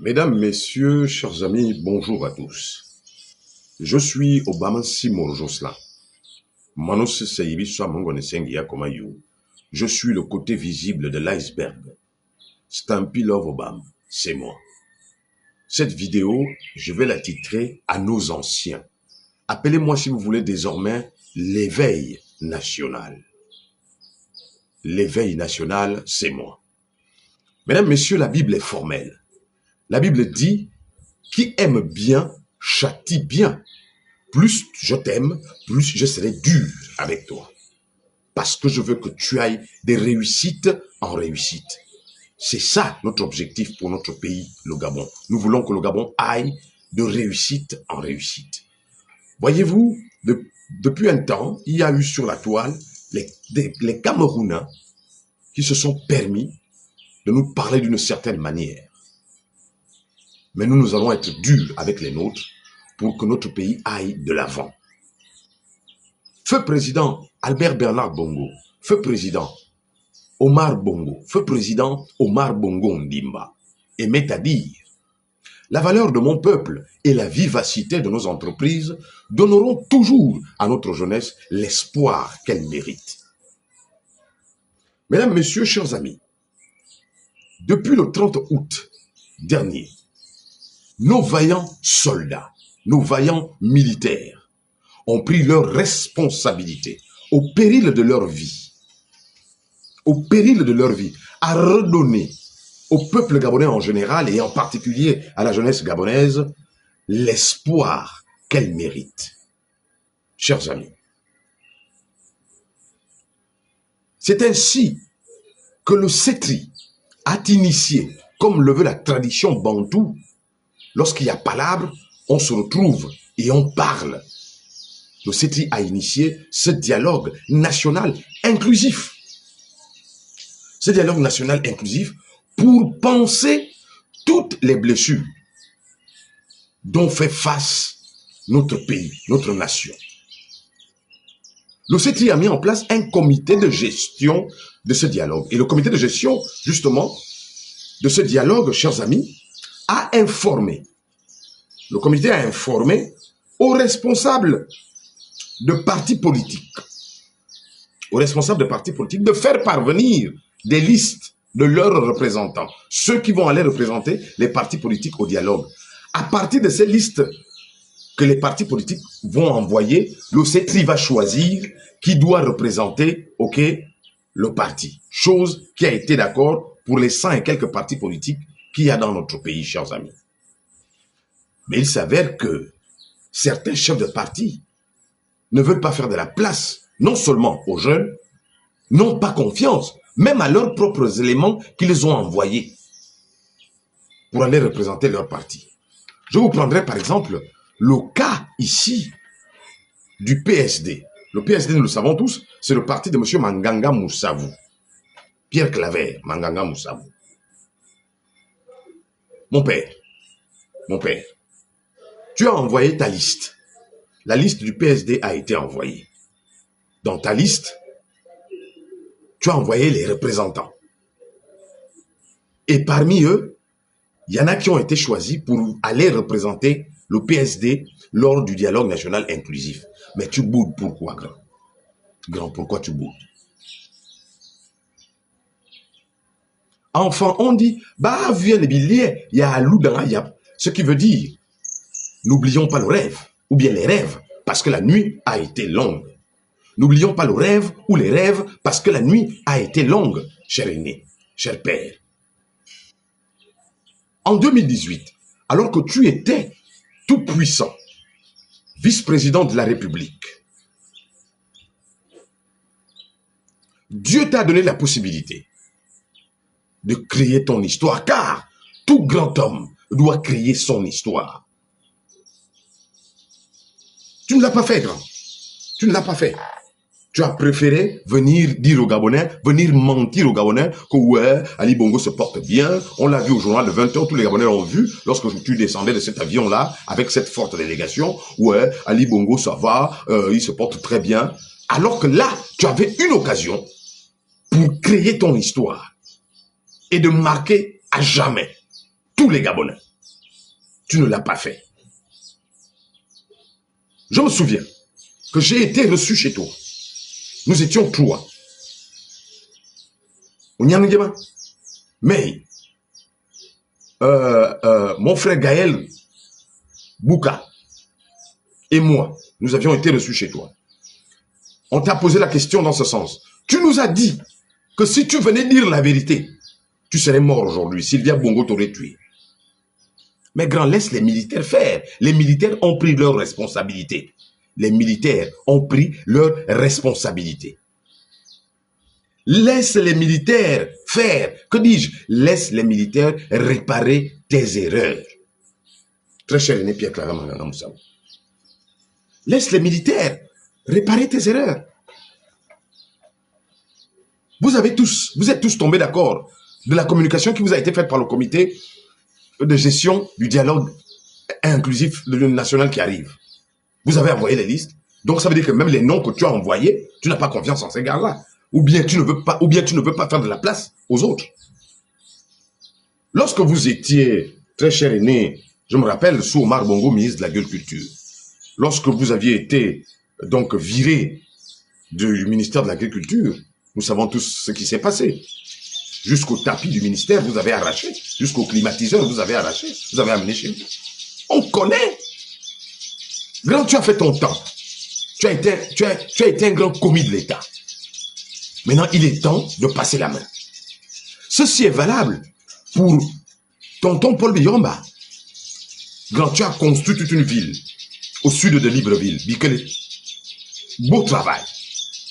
Mesdames, Messieurs, chers amis, bonjour à tous. Je suis Obama Simon Josla. Manos Seibi Swamongone Sengia Komayou. Je suis le côté visible de l'iceberg. Stampy Love Obama, c'est moi. Cette vidéo, je vais la titrer à nos anciens. Appelez-moi si vous voulez désormais l'éveil national. L'éveil national, c'est moi. Mesdames, Messieurs, la Bible est formelle. La Bible dit, qui aime bien, châtie bien. Plus je t'aime, plus je serai dur avec toi. Parce que je veux que tu ailles des réussites en réussite. C'est ça notre objectif pour notre pays, le Gabon. Nous voulons que le Gabon aille de réussite en réussite. Voyez-vous, depuis un temps, il y a eu sur la toile les Camerounais qui se sont permis de nous parler d'une certaine manière. Mais nous allons être durs avec les nôtres pour que notre pays aille de l'avant. Feu président Albert Bernard Bongo, feu président Omar Bongo, feu président Omar Bongo Ndimba, aimait à dire, la valeur de mon peuple et la vivacité de nos entreprises donneront toujours à notre jeunesse l'espoir qu'elle mérite. Mesdames, Messieurs, chers amis, depuis le 30 août dernier, nos vaillants soldats, nos vaillants militaires ont pris leurs responsabilités au péril de leur vie, à redonner au peuple gabonais en général et en particulier à la jeunesse gabonaise l'espoir qu'elle mérite. Chers amis, c'est ainsi que le Cetri a initié, comme le veut la tradition bantoue, lorsqu'il y a palabre, on se retrouve et on parle. Le Cetri a initié ce dialogue national inclusif. Ce dialogue national inclusif pour penser toutes les blessures dont fait face notre pays, notre nation. Le Cetri a mis en place un comité de gestion de ce dialogue. Et le comité de gestion, justement, de ce dialogue, chers amis, a informé. Le comité a informé aux responsables de partis politiques, de faire parvenir des listes de leurs représentants, ceux qui vont aller représenter les partis politiques au dialogue. À partir de ces listes que les partis politiques vont envoyer, le Cetri va choisir qui doit représenter, le parti. Chose qui a été d'accord pour les 100 et quelques partis politiques qu'il y a dans notre pays, chers amis. Mais il s'avère que certains chefs de parti ne veulent pas faire de la place, non seulement aux jeunes, n'ont pas confiance, même à leurs propres éléments qu'ils ont envoyés pour aller représenter leur parti. Je vous prendrai par exemple le cas ici du PSD. Le PSD, nous le savons tous, c'est le parti de M. Manganga Moussavou. Pierre Claver, Manganga Moussavou. Mon père, tu as envoyé ta liste. La liste du PSD a été envoyée. Dans ta liste, tu as envoyé les représentants. Et parmi eux, il y en a qui ont été choisis pour aller représenter le PSD lors du dialogue national inclusif. Mais tu boudes pourquoi, grand? Grand, pourquoi tu boudes? Enfant, on dit, bah, viens les billets, il y a Alou dans la yap. Ce qui veut dire, n'oublions pas le rêve, ou bien les rêves, parce que la nuit a été longue. N'oublions pas le rêve ou les rêves, parce que la nuit a été longue, cher aîné, cher père. En 2018, alors que tu étais tout puissant, vice-président de la République, Dieu t'a donné la possibilité de créer ton histoire, car tout grand homme doit créer son histoire. Tu ne l'as pas fait, grand. Tu ne l'as pas fait. Tu as préféré venir dire aux Gabonais, venir mentir aux Gabonais que ouais, Ali Bongo se porte bien. On l'a vu au journal de 20h, tous les Gabonais l'ont vu lorsque tu descendais de cet avion-là avec cette forte délégation. Ouais, Ali Bongo ça va, il se porte très bien. Alors que là, tu avais une occasion pour créer ton histoire et de marquer à jamais tous les Gabonais. Tu ne l'as pas fait. Je me souviens que j'ai été reçu chez toi. Nous étions trois. Mais mon frère Gaël Bouka et moi, nous avions été reçus chez toi. On t'a posé la question dans ce sens. Tu nous as dit que si tu venais dire la vérité, tu serais mort aujourd'hui. Sylvia Bongo t'aurait tué. Mais grand, laisse les militaires faire. Les militaires ont pris leurs responsabilités. Les militaires ont pris leurs responsabilités. Laisse les militaires faire. Que dis-je? Laisse les militaires réparer tes erreurs. Très cher aîné Pierre Clara Manganga Moussaou. Laisse les militaires réparer tes erreurs. Vous êtes tous tombés d'accord de la communication qui vous a été faite par le comité de gestion du dialogue inclusif de l'Union nationale qui arrive. Vous avez envoyé les listes. Donc ça veut dire que même les noms que tu as envoyés, tu n'as pas confiance en ces gars-là. Ou bien tu ne veux pas faire de la place aux autres. Lorsque vous étiez, très cher aîné, je me rappelle, sous Omar Bongo, ministre de l'Agriculture, lorsque vous aviez été donc viré du ministère de l'Agriculture, nous savons tous ce qui s'est passé. Jusqu'au tapis du ministère, vous avez arraché. Jusqu'au climatiseur, vous avez arraché. Vous avez amené chez vous. On connaît. Grand, tu as fait ton temps. Tu as été un grand commis de l'État. Maintenant, il est temps de passer la main. Ceci est valable pour tonton Paul Biyomba. Grand, tu as construit toute une ville au sud de Libreville, Bikele. Beau travail.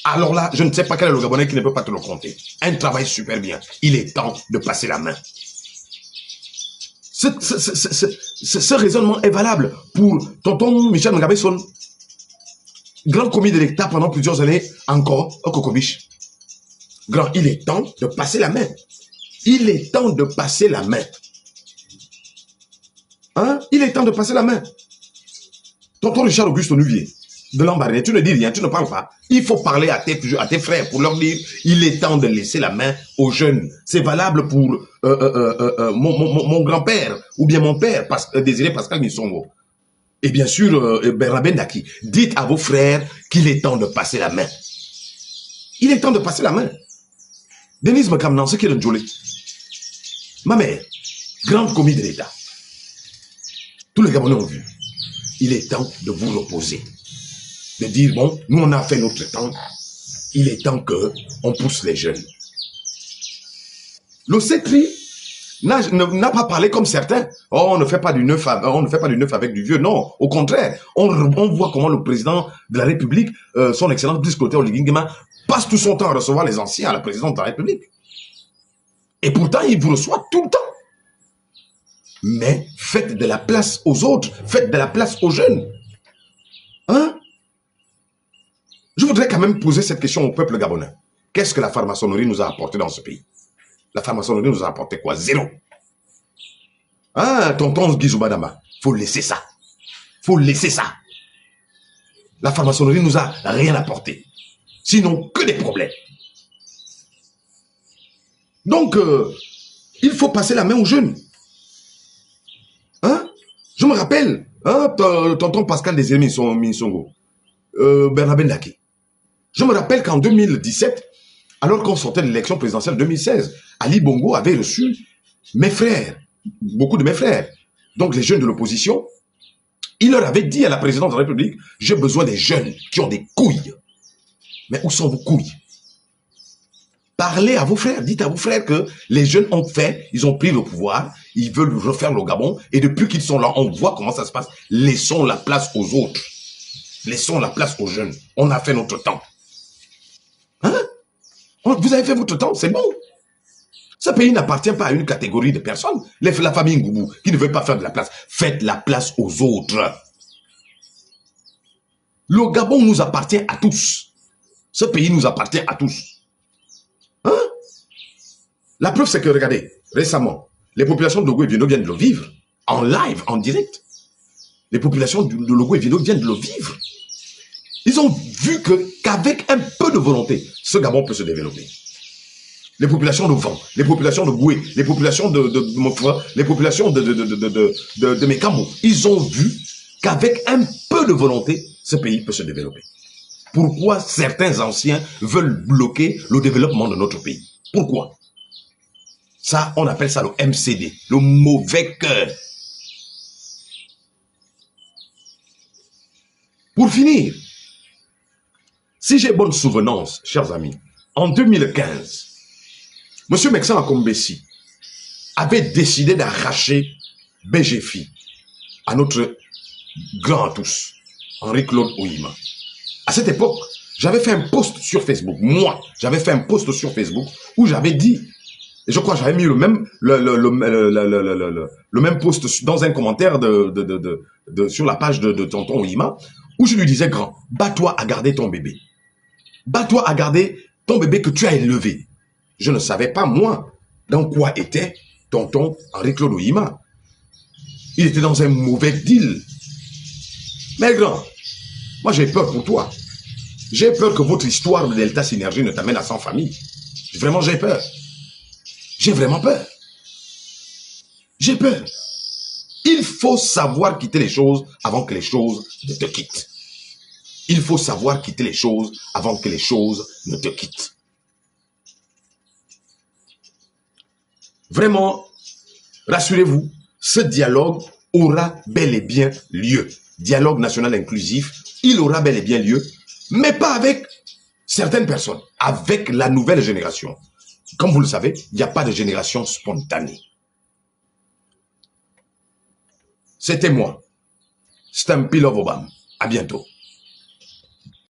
Alors là, je ne sais pas quel est le Gabonais qui ne peut pas te le compter. Un travail super bien. Il est temps de passer la main. Ce raisonnement est valable pour tonton Michel Ngabesson, grand commis de l'État pendant plusieurs années encore au Cocobiche. Grand, il est temps de passer la main. Il est temps de passer la main. Hein? Il est temps de passer la main. Tonton Richard Auguste Onuvier, de l'Ambaréné, tu ne dis rien, tu ne parles pas. Il faut parler à tes frères pour leur dire, il est temps de laisser la main aux jeunes. C'est valable pour mon grand-père, ou bien mon père, Désiré Pascal Missongo. Et bien sûr, Bernabé Ndaki. Dites à vos frères qu'il est temps de passer la main. Il est temps de passer la main. Denise Makamnan, ce qui est le Djolé. Ma mère, grande commis de l'État. Tous les Gabonais ont vu. Il est temps de vous reposer. De dire, bon, nous on a fait notre temps. Il est temps qu'on pousse les jeunes. Le CETRI n'a pas parlé comme certains. Oh, on ne fait pas du neuf avec du vieux. Non, au contraire. On voit comment le président de la République, son excellence Brice Clotaire Oligui-Nguema, passe tout son temps à recevoir les anciens à la présidence de la République. Et pourtant, il vous reçoit tout le temps. Mais faites de la place aux autres, faites de la place aux jeunes. Hein? Je voudrais quand même poser cette question au peuple gabonais. Qu'est-ce que la franc-maçonnerie nous a apporté dans ce pays? La franc-maçonnerie nous a apporté quoi? Zéro. Ah, tonton Guizou-Badama, faut laisser ça. Faut laisser ça. La franc-maçonnerie nous a rien apporté. Sinon, que des problèmes. Donc, il faut passer la main aux jeunes. Hein? Je me rappelle, hein, tonton Pascal Désiré Missongo, Bernabé Ndaki. Je me rappelle qu'en 2017, alors qu'on sortait de l'élection présidentielle 2016, Ali Bongo avait reçu mes frères, beaucoup de mes frères, donc les jeunes de l'opposition. Il leur avait dit à la présidence de la République, j'ai besoin des jeunes qui ont des couilles. Mais où sont vos couilles? Parlez à vos frères, dites à vos frères que les jeunes ont fait, ils ont pris le pouvoir, ils veulent refaire le Gabon, et depuis qu'ils sont là, on voit comment ça se passe. Laissons la place aux autres. Laissons la place aux jeunes. On a fait notre temps. Hein? Vous avez fait votre temps, c'est bon. Ce pays n'appartient pas à une catégorie de personnes. La famille Ngoubou, qui ne veut pas faire de la place. Faites la place aux autres. Le Gabon nous appartient à tous. Ce pays nous appartient à tous. Hein? La preuve, c'est que, regardez, récemment, les populations de Logo et Viendo viennent de le vivre. En live, en direct. Les populations de Logo et Viendo viennent de le vivre. Ils ont vu qu'avec un peu de volonté, ce Gabon peut se développer. les populations de Van, les populations de Goué, les populations de mon frère, les populations de Mekamo, ils ont vu qu'avec un peu de volonté, ce pays peut se développer. Pourquoi certains anciens veulent bloquer le développement de notre pays? Pourquoi? Ça, on appelle ça le MCD, le mauvais cœur. Pour finir, si j'ai bonne souvenance, chers amis, en 2015, M. Meksan Akombesi avait décidé d'arracher BGFI à notre grand à tous, Henri-Claude Ouima. À cette époque, j'avais fait un post sur Facebook. Moi, j'avais fait un post sur Facebook où j'avais dit, et je crois que j'avais mis le même post dans un commentaire sur la page de tonton Ouima, où je lui disais, grand, bats-toi à garder ton bébé. Bats-toi à garder ton bébé que tu as élevé. Je ne savais pas, moi, dans quoi était tonton Henri-Claude Ouima. Il était dans un mauvais deal. Mais grand, moi j'ai peur pour toi. J'ai peur que votre histoire de Delta Synergie ne t'amène à 100 familles. Vraiment, j'ai peur. J'ai vraiment peur. J'ai peur. Il faut savoir quitter les choses avant que les choses ne te quittent. Il faut savoir quitter les choses avant que les choses ne te quittent. Vraiment, rassurez-vous, ce dialogue aura bel et bien lieu. Dialogue national inclusif, il aura bel et bien lieu, mais pas avec certaines personnes, avec la nouvelle génération. Comme vous le savez, il n'y a pas de génération spontanée. C'était moi, Stampy Love Obama. À bientôt.